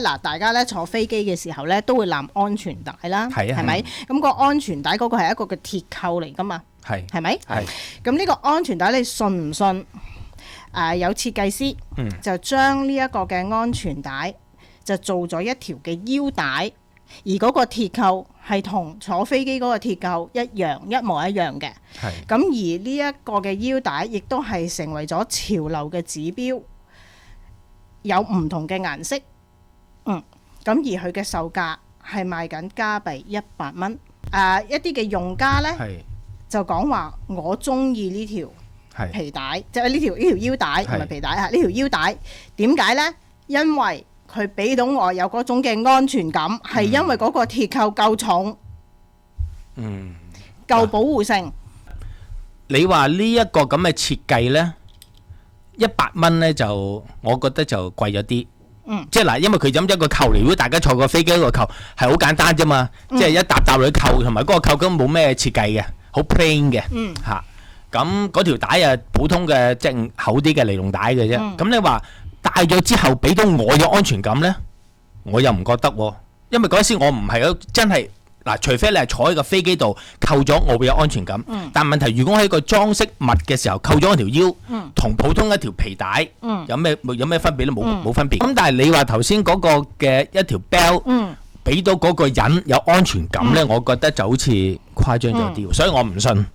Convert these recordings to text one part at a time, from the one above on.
嗱，大家咧坐飛機嘅時候咧都會攬安全帶啦，係啊，係咪？咁個安全帶嗰個係一個嘅鐵扣嚟噶嘛，係咪？係。咁呢個安全帶你信唔信？有設計師就將呢一個嘅安全帶就做咗一條嘅腰帶，而嗰個鐵扣係同坐飛機嗰個鐵扣一模一樣嘅。咁而呢一個嘅腰帶亦都係成為咗潮流嘅指標，有唔同嘅顏色。咁而佢嘅售價係賣緊加幣100蚊。一啲嘅用家呢，就講話我中意呢條皮帶，即係呢條腰帶同埋皮帶呢條腰帶點解呢？因為佢俾到我有嗰種嘅安全感，係因為嗰個鐵扣夠重，夠保護性。你話呢一個咁嘅設計呢，100蚊呢就我覺得就貴咗啲。即係嗱，因為佢咁一個扣嚟，如果大家坐過飛機嗰個扣係好簡單啫嘛，即係一沓沓嚟扣，同埋嗰個扣根本冇咩設計嘅，好 plain 嘅嚇。咁嗰條帶啊，普通嘅即係厚啲嘅尼龍帶嘅啫。咁你話戴咗之後俾到我有安全感呢，我又唔覺得喎。因為嗰時我唔係真係嗱，除非你係坐喺個飛機度扣咗，我會有安全感。但問題如果喺個裝飾物嘅時候扣咗我條腰，同普通一條皮帶有咩分別咧？冇分別。咁但係你話頭先嗰個嘅一條 belt 俾到嗰個人有安全感呢，我覺得就好似誇張咗啲，所以我唔信。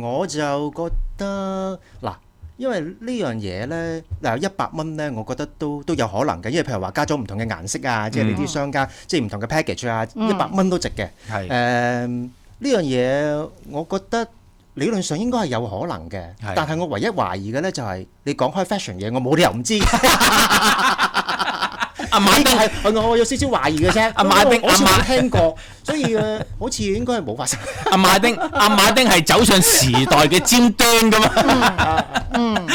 我就覺得嗱，因為呢樣嘢呢，嗱100蚊呢，我覺得都有可能嘅，因為譬如話加咗唔同嘅顏色啊，即係呢啲商家即係唔同嘅 package 啊，100蚊都值嘅。呢樣嘢，我覺得理論上應該係有可能嘅，但係我唯一懷疑嘅呢，就係你講開 fashion 嘢，我冇理由唔知。阿馬丁係我有少少懷疑嘅啫。阿馬丁好似冇聽過，所以好似應該係冇發生。阿馬丁係走上時代嘅尖端噶嘛。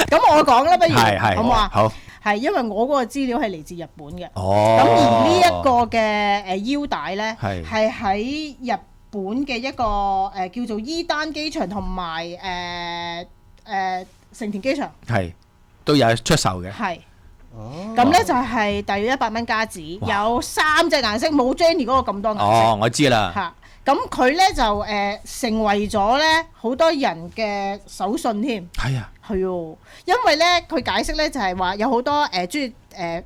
咁我講啦，不如好唔好啊？好。係因為我嗰個資料係嚟自日本嘅。咁而呢一個嘅腰帶呢，係喺日本嘅一個叫做伊丹機場同埋成田機場都有出售嘅。咁呢就係大約100蚊加紙，有3隻顏色，冇 Jenny 嗰個咁多顏色。我知啦。咁佢呢就成為咗呢好多人嘅手信添。係喎，因為呢佢解釋呢就係話有好多中意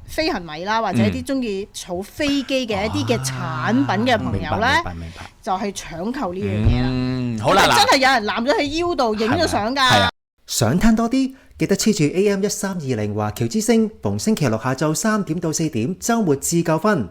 飛行迷啦，或者啲中意儲飛機嘅一啲嘅產品嘅朋友呢，就係搶購呢樣嘢啦。好啦，真係有人攬咗喺腰度影咗相㗎。想聽多啲，記得黐住 AM1320華僑之聲，逢星期六下晝3點到4點，週末至夠分。